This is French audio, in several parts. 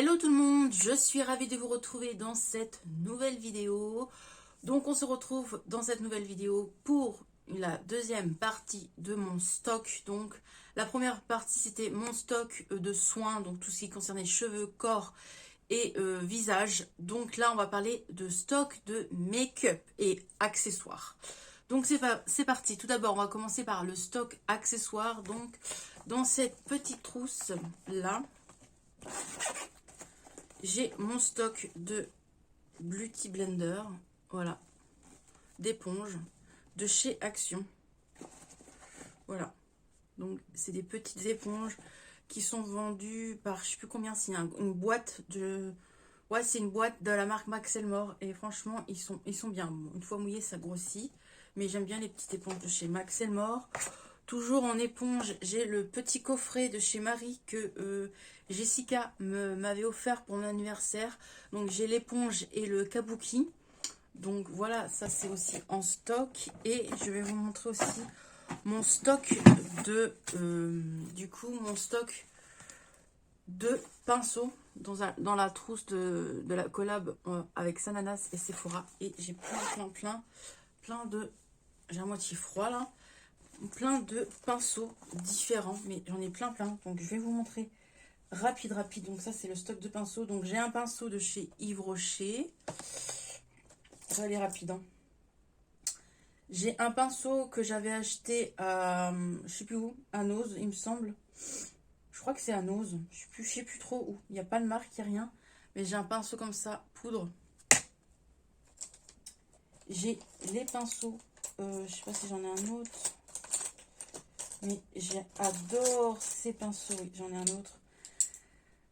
Hello tout le monde, je suis ravie de vous retrouver dans cette nouvelle vidéo. Donc on se retrouve dans cette nouvelle vidéo pour la deuxième partie de mon stock. Donc la première partie c'était mon stock de soins, donc tout ce qui concernait cheveux, corps et visage. Donc là on va parler de stock de make-up et accessoires. Donc c'est parti, tout d'abord on va commencer par le stock accessoires. Donc dans cette petite trousse là, j'ai mon stock de Beauty Blender, voilà, d'éponges de chez Action. Voilà, donc c'est des petites éponges qui sont vendues par, je sais plus combien, c'est une boîte de... Ouais, c'est une boîte de la marque Max Elmore et franchement, ils sont bien. Une fois mouillé, ça grossit, mais j'aime bien les petites éponges de chez Max Elmore. Toujours en éponge, j'ai le petit coffret de chez Marie que Jessica m'avait offert pour mon anniversaire. Donc j'ai l'éponge et le kabuki. Donc voilà, ça c'est aussi en stock. Et je vais vous montrer aussi mon stock de... mon stock de pinceaux dans la trousse de la collab avec Sananas et Sephora. Et j'ai plein de... J'ai à moitié froid là. Plein de pinceaux différents, mais j'en ai plein. Donc je vais vous montrer rapide. Donc ça c'est le stock de pinceaux. Donc j'ai un pinceau de chez Yves Rocher. Ça va aller rapide, hein. J'ai un pinceau que j'avais acheté à, je sais plus où, à Nose, il me semble. Je crois que c'est à Nose. Je sais plus trop où. Il n'y a pas de marque, il n'y a rien. Mais j'ai un pinceau comme ça, poudre. J'ai les pinceaux. Je sais pas si j'en ai un autre. Mais j'adore ces pinceaux. Oui, j'en ai un autre.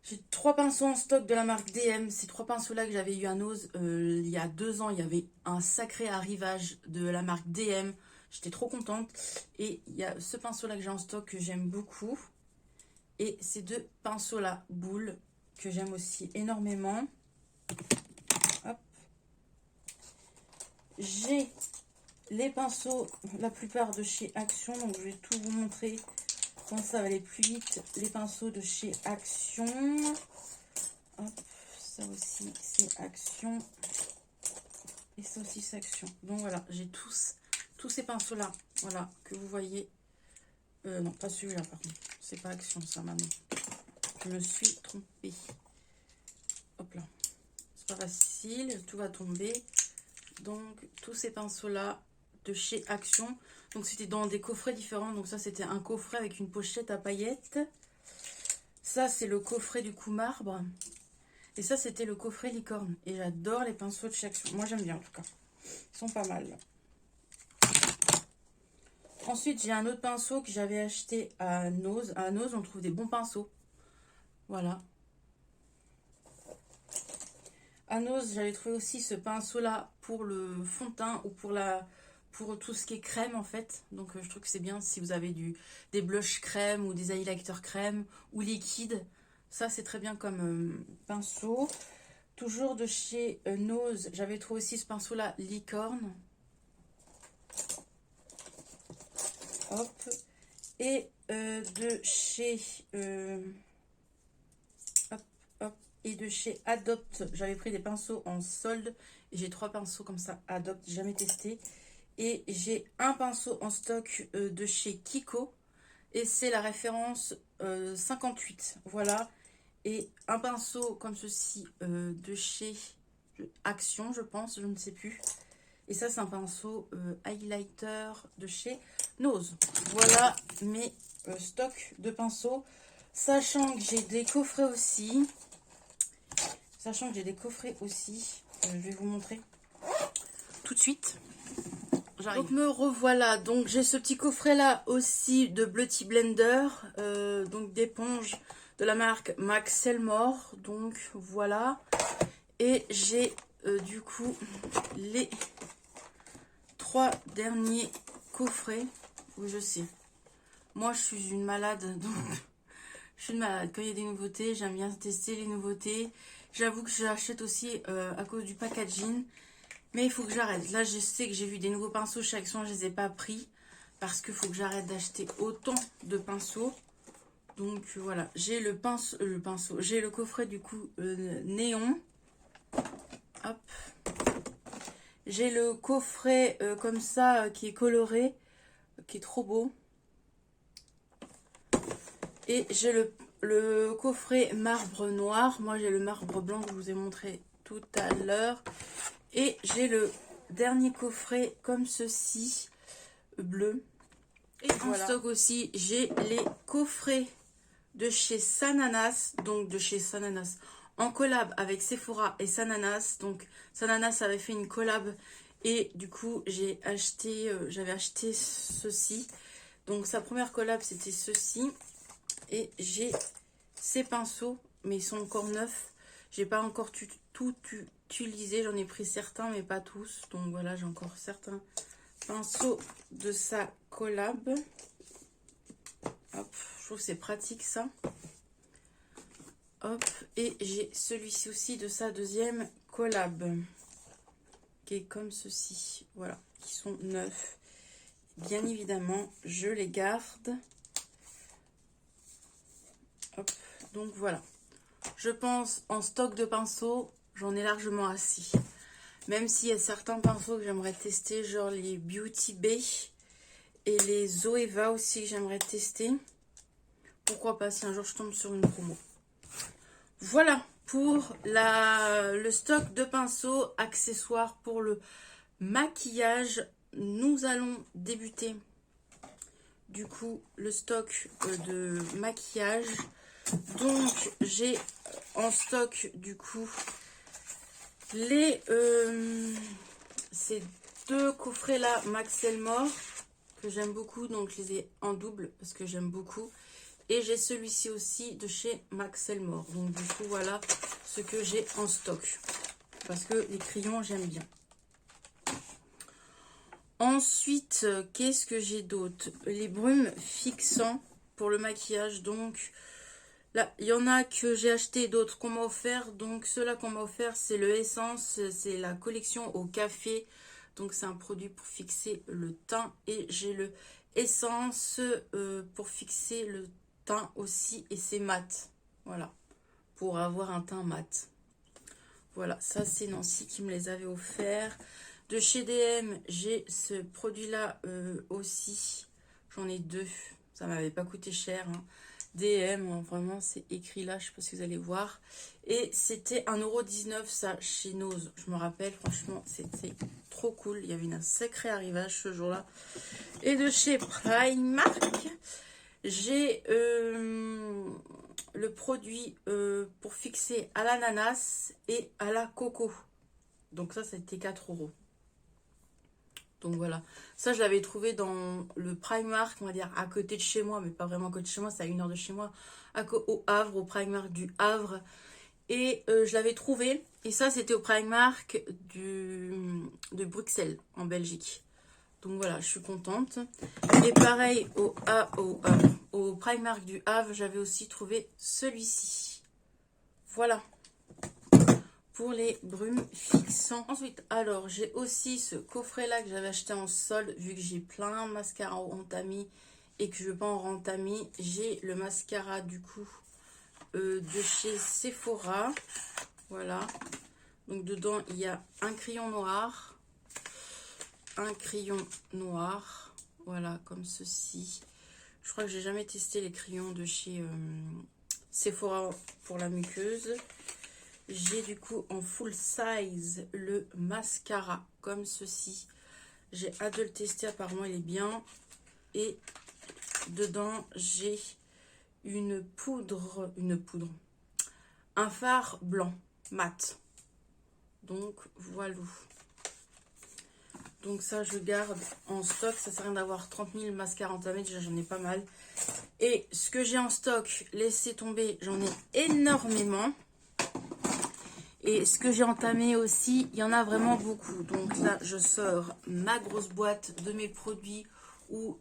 J'ai 3 pinceaux en stock de la marque DM. Ces 3 pinceaux-là que j'avais eu à Nose il y a 2 ans. Il y avait un sacré arrivage de la marque DM. J'étais trop contente. Et il y a ce pinceau-là que j'ai en stock que j'aime beaucoup. Et ces 2 pinceaux-là, boule, que j'aime aussi énormément. Hop. J'ai les pinceaux, la plupart de chez Action. Donc je vais tout vous montrer. Comme ça va aller plus vite. Les pinceaux de chez Action. Hop, ça aussi c'est Action. Et ça aussi c'est Action. Donc voilà, j'ai tous ces pinceaux là. Voilà, que vous voyez. Non, pas celui-là par contre. C'est pas Action ça maintenant. Je me suis trompée. Hop là. C'est pas facile, tout va tomber. Donc tous ces pinceaux là de chez Action. Donc c'était dans des coffrets différents. Donc ça c'était un coffret avec une pochette à paillettes. Ça c'est le coffret du coup marbre. Et ça c'était le coffret licorne. Et j'adore les pinceaux de chez Action. Moi j'aime bien en tout cas. Ils sont pas mal. Ensuite j'ai un autre pinceau que j'avais acheté à Nose. À Nose on trouve des bons pinceaux. Voilà. À Nose j'avais trouvé aussi ce pinceau là pour le fond de teint ou pour tout ce qui est crème en fait. Donc je trouve que c'est bien si vous avez des blushs crème ou des highlighters crème ou liquide. Ça c'est très bien comme pinceau. Toujours de chez Nose, j'avais trouvé aussi ce pinceau là licorne. Hop. Et de chez et de chez Adopt, j'avais pris des pinceaux en solde. J'ai 3 pinceaux comme ça Adopt, jamais testé. Et j'ai un pinceau en stock de chez Kiko. Et c'est la référence 58. Voilà. Et un pinceau comme ceci de chez Action, je pense. Je ne sais plus. Et ça, c'est un pinceau highlighter de chez Nose. Voilà mes stocks de pinceaux. Sachant que j'ai des coffrets aussi. Je vais vous montrer tout de suite. Donc me revoilà, donc j'ai ce petit coffret là aussi de Beauty Blender, donc d'éponge de la marque Max Elmore, donc voilà. Et j'ai du coup les 3 derniers coffrets, où je sais, moi je suis une malade, donc je suis une malade, quand il y a des nouveautés, j'aime bien tester les nouveautés. J'avoue que j'achète aussi à cause du packaging. Mais il faut que j'arrête. Là, je sais que j'ai vu des nouveaux pinceaux chez Action. Je ne les ai pas pris. Parce qu'il faut que j'arrête d'acheter autant de pinceaux. Donc voilà, j'ai le pinceau, j'ai le coffret du coup néon. Hop. J'ai le coffret comme ça qui est coloré, qui est trop beau. Et j'ai le coffret marbre noir. Moi j'ai le marbre blanc que je vous ai montré tout à l'heure. Et j'ai le dernier coffret comme ceci, bleu. Et voilà. En stock aussi, j'ai les coffrets de chez Sananas, donc de chez Sananas, en collab avec Sephora et Sananas. Donc Sananas avait fait une collab et du coup j'avais acheté ceci. Donc sa première collab c'était ceci. Et j'ai ces pinceaux, mais ils sont encore neufs. J'ai pas encore tout utilisé, j'en ai pris certains mais pas tous. Donc voilà, j'ai encore certains pinceaux de sa collab. Hop, je trouve que c'est pratique ça. Hop, et j'ai celui-ci aussi de sa deuxième collab, qui est comme ceci. Voilà, qui sont neufs. Bien évidemment, je les garde. Hop, donc voilà. Je pense en stock de pinceaux, j'en ai largement assez. Même s'il y a certains pinceaux que j'aimerais tester, genre les Beauty Bay et les Zoeva aussi que j'aimerais tester. Pourquoi pas si un jour je tombe sur une promo. Voilà pour le stock de pinceaux, accessoires pour le maquillage. Nous allons débuter du coup le stock de maquillage. Donc j'ai en stock du coup ces deux coffrets là Max Elmore que j'aime beaucoup, donc je les ai en double parce que j'aime beaucoup. Et j'ai celui-ci aussi de chez Max Elmore. Donc du coup voilà ce que j'ai en stock, parce que les crayons j'aime bien. Ensuite, qu'est-ce que j'ai d'autre? Les brumes fixants pour le maquillage. Donc là, il y en a que j'ai acheté, d'autres qu'on m'a offert. Donc ceux-là qu'on m'a offert, c'est le Essence, c'est la collection au café. Donc c'est un produit pour fixer le teint. Et j'ai le Essence pour fixer le teint aussi, et c'est mat. Voilà, pour avoir un teint mat. Voilà, ça c'est Nancy qui me les avait offerts. De chez DM, j'ai ce produit-là aussi. J'en ai deux. Ça m'avait pas coûté cher. Hein. DM, hein, vraiment, c'est écrit là. Je sais pas si vous allez voir. Et c'était 1,19 € ça chez Nose. Je me rappelle, franchement, c'était trop cool. Il y avait un sacré arrivage ce jour-là. Et de chez Primark, j'ai le produit pour fixer à l'ananas et à la coco. Donc ça, c'était 4 €. Donc voilà, ça je l'avais trouvé dans le Primark, on va dire à côté de chez moi, mais pas vraiment à côté de chez moi, c'est à 1 heure de chez moi, au Havre, au Primark du Havre. Et je l'avais trouvé, et ça c'était au Primark de Bruxelles, en Belgique. Donc voilà, je suis contente. Et pareil, au Primark du Havre, j'avais aussi trouvé celui-ci. Voilà. Pour les brumes fixants. Ensuite, alors, j'ai aussi ce coffret-là que j'avais acheté en solde, vu que j'ai plein de mascara en tamis et que je veux pas en rentami. J'ai le mascara, du coup, de chez Sephora. Voilà. Donc, dedans, il y a un crayon noir. Un crayon noir. Voilà, comme ceci. Je crois que j'ai jamais testé les crayons de chez Sephora pour la muqueuse. J'ai du coup en full size le mascara comme ceci. J'ai hâte de le tester, apparemment il est bien. Et dedans j'ai une poudre, un fard blanc mat. Donc voilà. Donc ça je garde en stock, ça sert à rien d'avoir 30 000 mascaras entamés, déjà j'en ai pas mal. Et ce que j'ai en stock, laissez tomber, j'en ai énormément. Et ce que j'ai entamé aussi, il y en a vraiment beaucoup. Donc là, je sors ma grosse boîte de mes produits où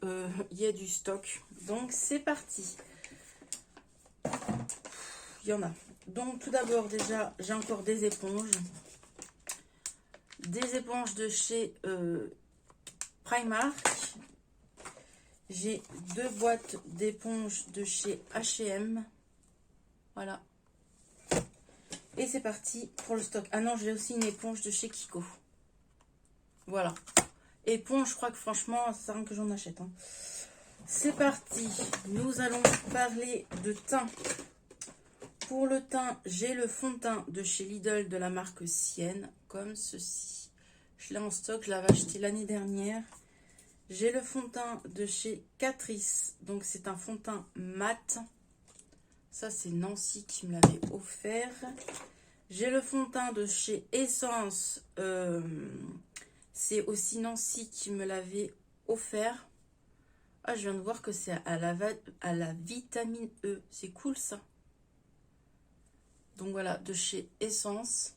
il y a du stock. Donc c'est parti. Il y en a. Donc tout d'abord, déjà, j'ai encore des éponges. Des éponges de chez Primark. J'ai 2 boîtes d'éponges de chez H&M. Voilà. Et c'est parti pour le stock. Ah non, j'ai aussi une éponge de chez Kiko. Voilà. Éponge, je crois que franchement, ça sert à rien que j'en achète. Hein. C'est parti. Nous allons parler de teint. Pour le teint, j'ai le fond de teint de chez Lidl de la marque Sienne, comme ceci. Je l'ai en stock, je l'avais acheté l'année dernière. J'ai le fond de teint de chez Catrice, donc c'est un fond de teint mat. Ça, c'est Nancy qui me l'avait offert. J'ai le fond de teint de chez Essence. C'est aussi Nancy qui me l'avait offert. Ah, je viens de voir que c'est à la vitamine E. C'est cool, ça. Donc voilà, de chez Essence.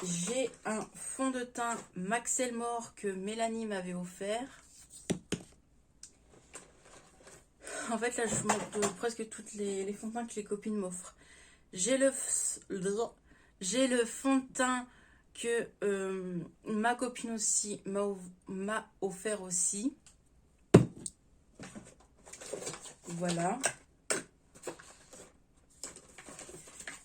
J'ai un fond de teint Max Elmore que Mélanie m'avait offert. En fait, là, je vous montre presque toutes les fonds de teint que les copines m'offrent. J'ai le fond de teint que ma copine aussi m'a offert aussi. Voilà.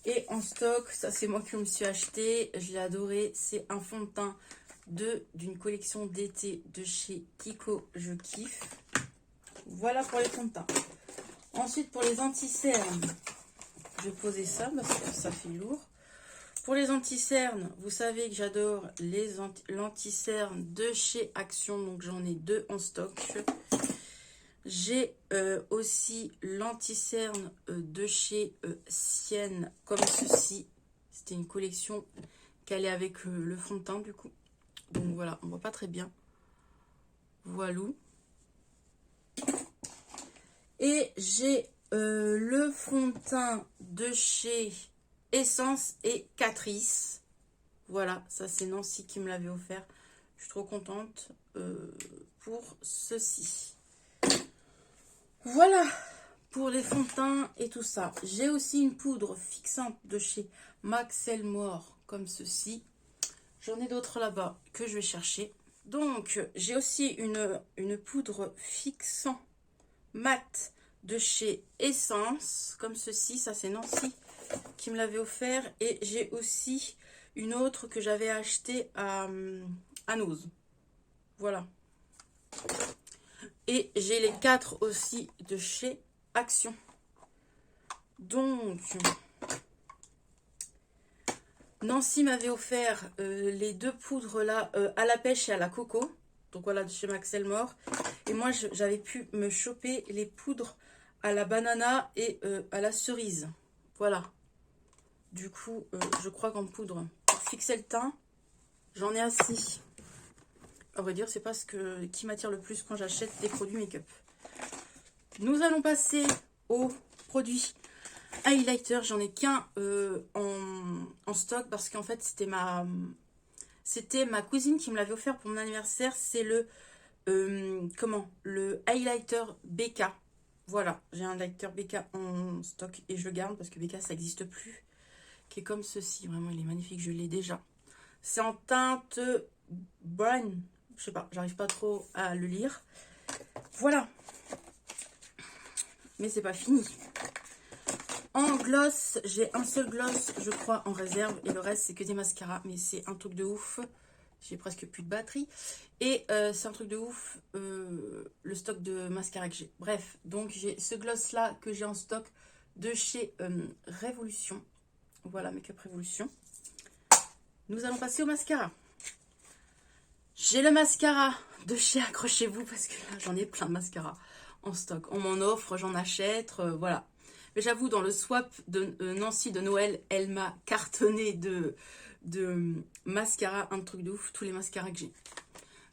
Et en stock, ça c'est moi qui me suis acheté, je l'ai adoré. C'est un fond de teint d'une collection d'été de chez Kiko, je kiffe. Voilà pour les fonds de teint. Ensuite, pour les anti-cernes, je vais poser ça parce que ça fait lourd. Pour les anti-cernes, vous savez que j'adore l'anti-cerne de chez Action, donc j'en ai 2 en stock. J'ai aussi l'anti-cerne de chez Sienne, comme ceci. C'était une collection qui allait avec le fond de teint du coup. Donc voilà, on voit pas très bien. Voilou. Et j'ai le fond de teint de chez Essence et Catrice. Voilà, ça c'est Nancy qui me l'avait offert. Je suis trop contente pour ceci. Voilà pour les fonds de teint et tout ça. J'ai aussi une poudre fixante de chez Max Elmore, comme ceci. J'en ai d'autres là-bas que je vais chercher. Donc, j'ai aussi une poudre fixant mat de chez Essence, comme ceci. Ça, c'est Nancy qui me l'avait offert. Et j'ai aussi une autre que j'avais achetée à Nose. Voilà. Et j'ai les 4 aussi de chez Action. Donc, Nancy m'avait offert les 2 poudres là à la pêche et à la coco. Donc voilà, de chez Max Elmore. Et moi, j'avais pu me choper les poudres à la banana et à la cerise. Voilà. Du coup, je crois qu'en poudre, pour fixer le teint, j'en ai assez. À vrai dire, c'est pas ce qui m'attire le plus quand j'achète des produits make-up. Nous allons passer aux produits highlighter. J'en ai qu'un en stock parce qu'en fait, c'était ma cousine qui me l'avait offert pour mon anniversaire. C'est le highlighter BK. Voilà, j'ai un highlighter BK en stock et je le garde parce que BK, ça n'existe plus. Qui est comme ceci. Vraiment, il est magnifique. Je l'ai déjà. C'est en teinte brown. Je sais pas, j'arrive pas trop à le lire. Voilà. Mais c'est pas fini. En gloss, j'ai un seul gloss, je crois, en réserve. Et le reste, c'est que des mascaras. Mais c'est un truc de ouf. J'ai presque plus de batterie. Et c'est un truc de ouf, le stock de mascara que j'ai. Bref, donc j'ai ce gloss-là que j'ai en stock de chez Révolution. Voilà, Make-up Révolution. Nous allons passer au mascara. J'ai le mascara de chez Accrochez-vous parce que là, j'en ai plein de mascaras en stock. On m'en offre, j'en achète, voilà. Mais j'avoue, dans le swap de Nancy de Noël, elle m'a cartonné de mascara, un truc de ouf, tous les mascaras que j'ai.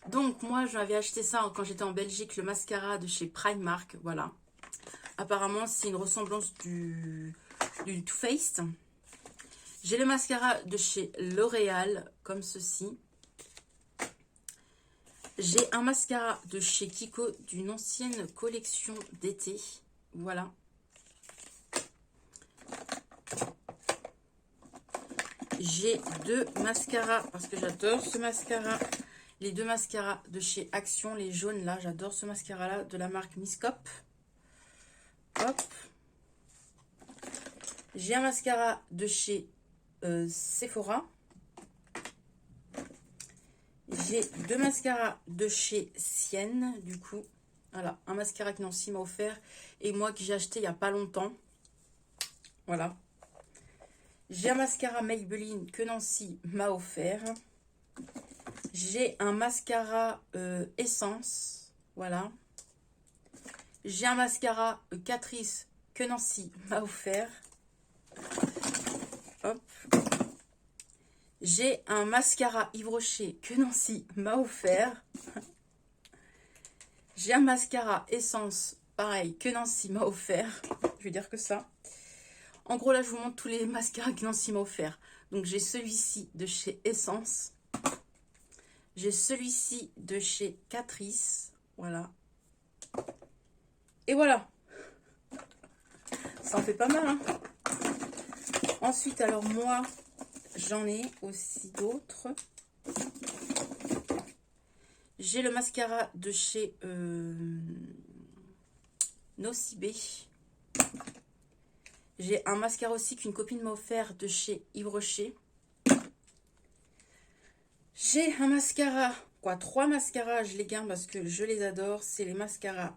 Donc, moi, j'avais acheté ça quand j'étais en Belgique, le mascara de chez Primark, voilà. Apparemment, c'est une ressemblance du Too Faced. J'ai le mascara de chez L'Oréal, comme ceci. J'ai un mascara de chez Kiko d'une ancienne collection d'été. Voilà. J'ai 2 mascaras parce que j'adore ce mascara. les deux mascaras de chez Action, les jaunes là, j'adore ce mascara là de la marque Miscop. Hop. J'ai un mascara de chez Sephora. J'ai deux mascaras de chez Sienne, du coup. Voilà, un mascara que Nancy m'a offert et moi que j'ai acheté il n'y a pas longtemps. Voilà. J'ai un mascara Maybelline que Nancy m'a offert. J'ai un mascara Essence. Voilà. J'ai un mascara Catrice que Nancy m'a offert. Hop. J'ai un mascara Yves Rocher que Nancy m'a offert. J'ai un mascara Essence, pareil, que Nancy m'a offert. Je vais dire que ça. En gros, là, je vous montre tous les mascaras que Nancy m'a offert. Donc, j'ai celui-ci de chez Essence. J'ai celui-ci de chez Catrice. Voilà. Et voilà. Ça en fait pas mal, hein. Ensuite, alors, moi, j'en ai aussi d'autres. J'ai le mascara de chez Nocibé. J'ai un mascara aussi qu'une copine m'a offert de chez Yves Rocher. J'ai un mascara, trois mascaras, je les garde parce que je les adore. C'est les mascaras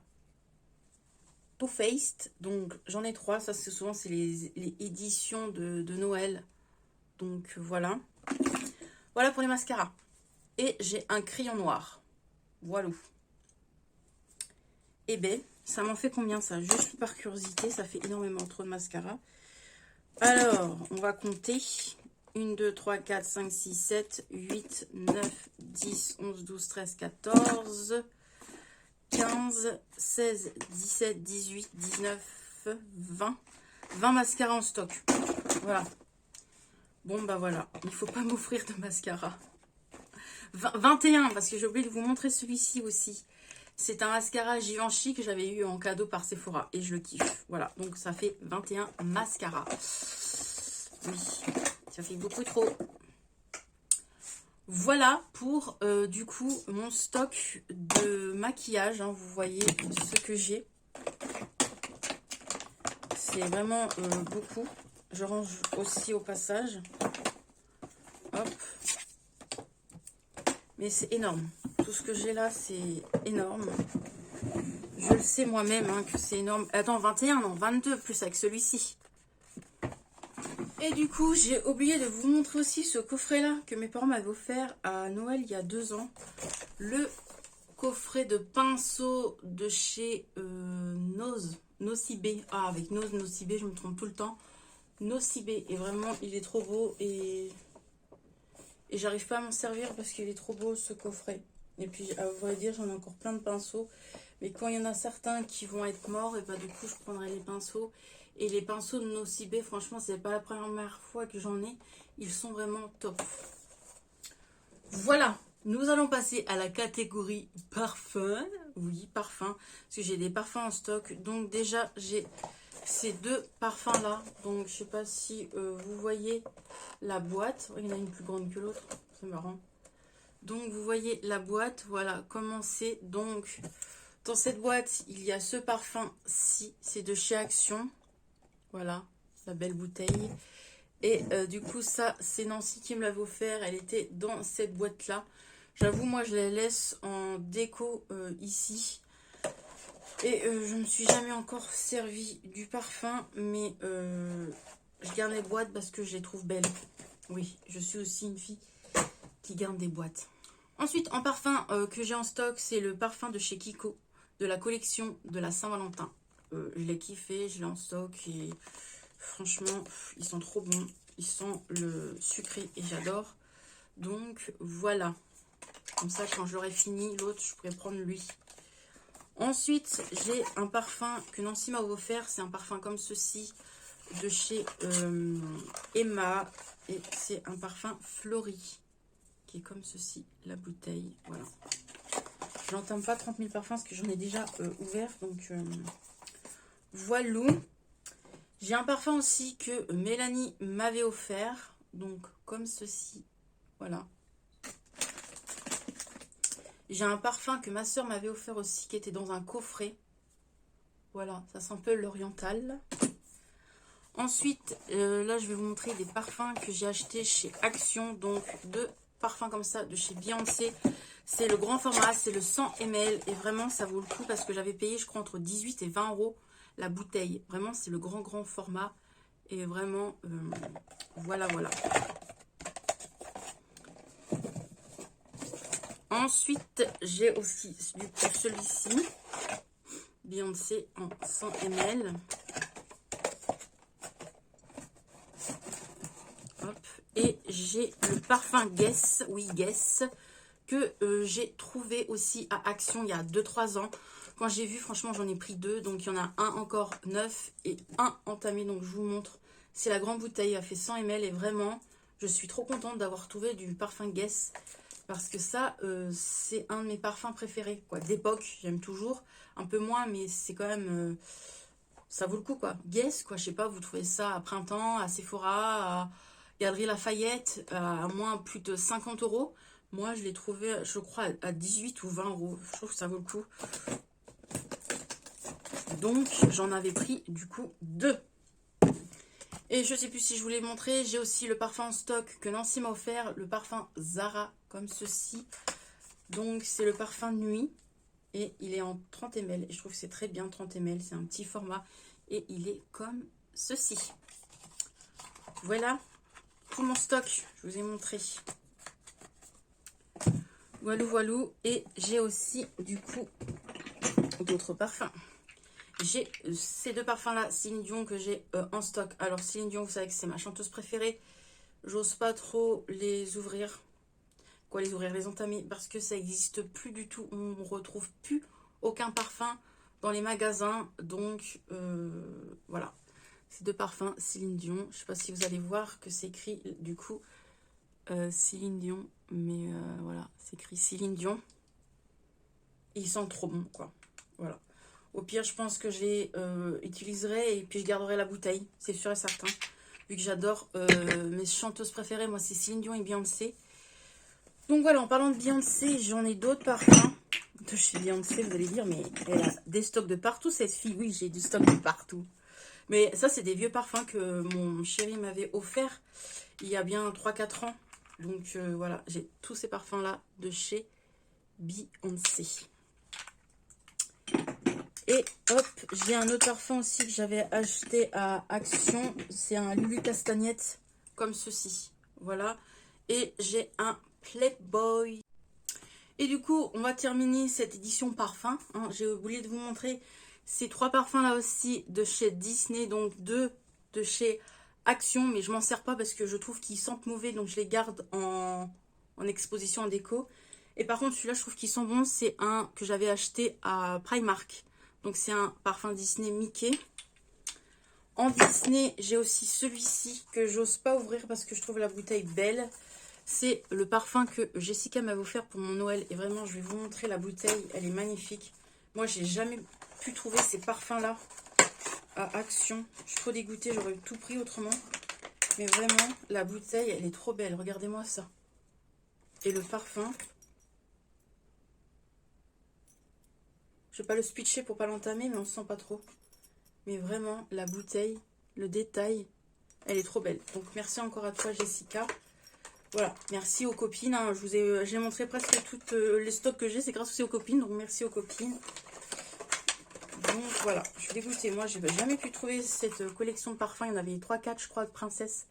Too Faced. Donc j'en ai 3, ça c'est souvent c'est les éditions de Noël. Donc voilà. Voilà pour les mascaras. Et j'ai un crayon noir. Voilà. Et ben, ça m'en fait combien ça? Juste par curiosité, ça fait énormément trop de mascara. Alors, on va compter. 1, 2, 3, 4, 5, 6, 7, 8, 9, 10, 11, 12, 13, 14, 15, 16, 17, 18, 19, 20. 20 mascaras en stock. Voilà. Bon, bah voilà. Il ne faut pas m'offrir de mascara. 21, parce que j'ai oublié de vous montrer celui-ci aussi. C'est un mascara Givenchy que j'avais eu en cadeau par Sephora. Et je le kiffe. Voilà. Donc, ça fait 21 mascaras. Oui. Ça fait beaucoup trop. Voilà pour, du coup, mon stock de maquillage. Hein. Vous voyez ce que j'ai. C'est vraiment beaucoup. Je range aussi au passage. Hop. Mais c'est énorme. Tout ce que j'ai là, c'est énorme. Je le sais moi-même hein, que c'est énorme. Attends, 21, non, 22 plus avec celui-ci. Et du coup, j'ai oublié de vous montrer aussi ce coffret-là que mes parents m'avaient offert à Noël il y a 2 ans. Le coffret de pinceaux de chez Nocibé. Ah, avec Nocibé, je me trompe tout le temps. Nocibé. Et vraiment, il est trop beau et j'arrive pas à m'en servir parce qu'il est trop beau ce coffret. Et puis, à vrai dire, j'en ai encore plein de pinceaux. Mais quand il y en a certains qui vont être morts, et bah du coup, je prendrai les pinceaux. Et les pinceaux de Nocibé, franchement, c'est pas la première fois que j'en ai. Ils sont vraiment top. Voilà, nous allons passer à la catégorie parfum. Oui, parfum, parce que j'ai des parfums en stock. Donc déjà, j'ai ces 2 parfums-là. Donc, je sais pas si vous voyez la boîte. Il y en a une plus grande que l'autre, c'est marrant. Donc, vous voyez la boîte, voilà comment c'est. Donc, dans cette boîte, il y a ce parfum-ci, c'est de chez Action. Voilà, la belle bouteille. Et du coup, ça, c'est Nancy qui me l'avait offert. Elle était dans cette boîte-là. J'avoue, moi, je la laisse en déco ici. Et je ne me suis jamais encore servi du parfum. Mais je garde les boîtes parce que je les trouve belles. Oui, je suis aussi une fille qui garde des boîtes. Ensuite, en parfum que j'ai en stock, c'est le parfum de chez Kiko. De la collection de la Saint-Valentin. Je l'ai kiffé, je l'ai en stock. Et franchement, ils sont trop bons. Ils sont le sucré et j'adore. Donc, voilà. Comme ça, quand j'aurai fini l'autre, je pourrai prendre lui. Ensuite, j'ai un parfum que Nancy m'a offert. C'est un parfum comme ceci de chez Emma. Et c'est un parfum fleuri. Qui est comme ceci, la bouteille. Voilà. Je n'entame pas 30 000 parfums parce que j'en ai déjà ouvert. Donc, voilà. J'ai un parfum aussi que Mélanie m'avait offert. Donc, comme ceci. Voilà. J'ai un parfum que ma soeur m'avait offert aussi, qui était dans un coffret. Voilà, ça sent un peu l'oriental. Ensuite, là, je vais vous montrer des parfums que j'ai achetés chez Action. Donc, 2 parfums comme ça de chez Beyoncé. C'est le grand format, c'est le 100 ml. Et vraiment, ça vaut le coup parce que j'avais payé, je crois, entre 18 et 20 € la bouteille. Vraiment, c'est le grand format. Et vraiment, voilà. Ensuite, j'ai aussi du coup celui-ci. Beyoncé en 100 ml. Hop. Et j'ai le parfum Guess, oui Guess, que j'ai trouvé aussi à Action il y a 2-3 ans. Quand j'ai vu, franchement, j'en ai pris 2. Donc, il y en a un encore neuf et un entamé. Donc, je vous montre. C'est la grande bouteille. Elle fait 100 ml. Et vraiment, je suis trop contente d'avoir trouvé du parfum Guess. Parce que ça, c'est un de mes parfums préférés. D'époque, j'aime toujours. Un peu moins, mais c'est quand même... ça vaut le coup, quoi. Guess, quoi. Je sais pas, vous trouvez ça à Printemps, à Sephora, à Galeries Lafayette, à moins plus de 50 €. Moi, je l'ai trouvé, je crois, à 18 ou 20 €. Je trouve que ça vaut le coup. Donc, j'en avais pris, du coup, 2. Et je sais plus si je vous l'ai montré, j'ai aussi le parfum en stock que Nancy m'a offert, le parfum Zara, comme ceci. Donc, c'est le parfum Nuit. Et il est en 30 ml. Et je trouve que c'est très bien, 30 ml. C'est un petit format. Et il est comme ceci. Voilà tout mon stock. Je vous ai montré. Voilà. Et j'ai aussi, du coup, d'autres parfums. J'ai ces 2 parfums-là, Céline Dion, que j'ai en stock. Alors, Céline Dion, vous savez que c'est ma chanteuse préférée. J'ose pas trop les ouvrir. Les entamer, parce que ça n'existe plus du tout. On ne retrouve plus aucun parfum dans les magasins. Donc, voilà. Ces 2 parfums, Céline Dion. Je ne sais pas si vous allez voir que c'est écrit, du coup, Céline Dion. Mais voilà, c'est écrit Céline Dion. Et ils sentent trop bon, quoi. Voilà. Au pire, je pense que je les utiliserai et puis je garderai la bouteille. C'est sûr et certain. Vu que j'adore mes chanteuses préférées. Moi, c'est Céline Dion et Beyoncé. Donc voilà, en parlant de Beyoncé, j'en ai d'autres parfums de chez Beyoncé. Vous allez dire, mais elle a des stocks de partout, cette fille. Oui, j'ai du stock de partout. Mais ça, c'est des vieux parfums que mon chéri m'avait offert il y a bien 3-4 ans. Donc voilà, j'ai tous ces parfums-là de chez Beyoncé. Et hop, j'ai un autre parfum aussi que j'avais acheté à Action. C'est un Lulu Castagnette, comme ceci. Voilà. Et j'ai un Playboy. Et du coup, on va terminer cette édition parfum. Hein. J'ai oublié de vous montrer ces 3 parfums là aussi de chez Disney. Donc 2 de chez Action. Mais je m'en sers pas parce que je trouve qu'ils sentent mauvais. Donc je les garde en exposition, en déco. Et par contre, celui-là, je trouve qu'il sent bon. C'est un que j'avais acheté à Primark. Donc c'est un parfum Disney Mickey. En Disney, j'ai aussi celui-ci que j'ose pas ouvrir parce que je trouve la bouteille belle. C'est le parfum que Jessica m'avait offert pour mon Noël. Et vraiment, je vais vous montrer la bouteille. Elle est magnifique. Moi, j'ai jamais pu trouver ces parfums-là à Action. Je suis trop dégoûtée. J'aurais tout pris autrement. Mais vraiment, la bouteille, elle est trop belle. Regardez-moi ça. Et le parfum. Je vais pas le switcher pour pas l'entamer, mais on se sent pas trop. Mais vraiment, la bouteille, le détail, elle est trop belle. Donc, merci encore à toi, Jessica. Voilà, merci aux copines. Hein. J'ai montré presque toutes les stocks que j'ai. C'est grâce aussi aux copines. Donc, merci aux copines. Donc, voilà. Je suis dégoûtée. Moi, je n'ai jamais pu trouver cette collection de parfums. Il y en avait 3-4, je crois, de princesse.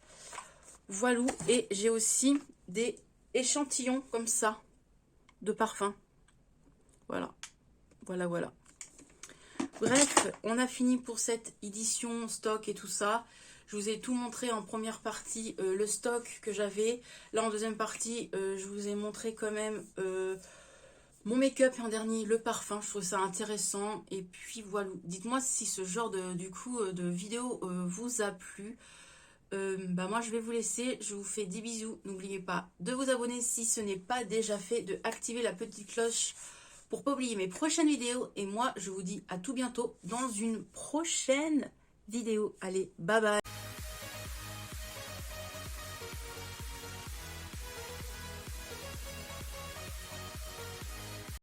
Voilà. Et j'ai aussi des échantillons comme ça de parfums. Voilà. Voilà. Bref, on a fini pour cette édition stock et tout ça. Je vous ai tout montré en première partie, le stock que j'avais. Là, en deuxième partie, je vous ai montré quand même mon make-up. Et en dernier, le parfum. Je trouve ça intéressant. Et puis, voilà. Dites-moi si ce genre de vidéo vous a plu. Moi, je vais vous laisser. Je vous fais des bisous. N'oubliez pas de vous abonner si ce n'est pas déjà fait. De activer la petite cloche pour ne pas oublier mes prochaines vidéos. Et moi, je vous dis à tout bientôt dans une prochaine vidéo. Allez, bye bye.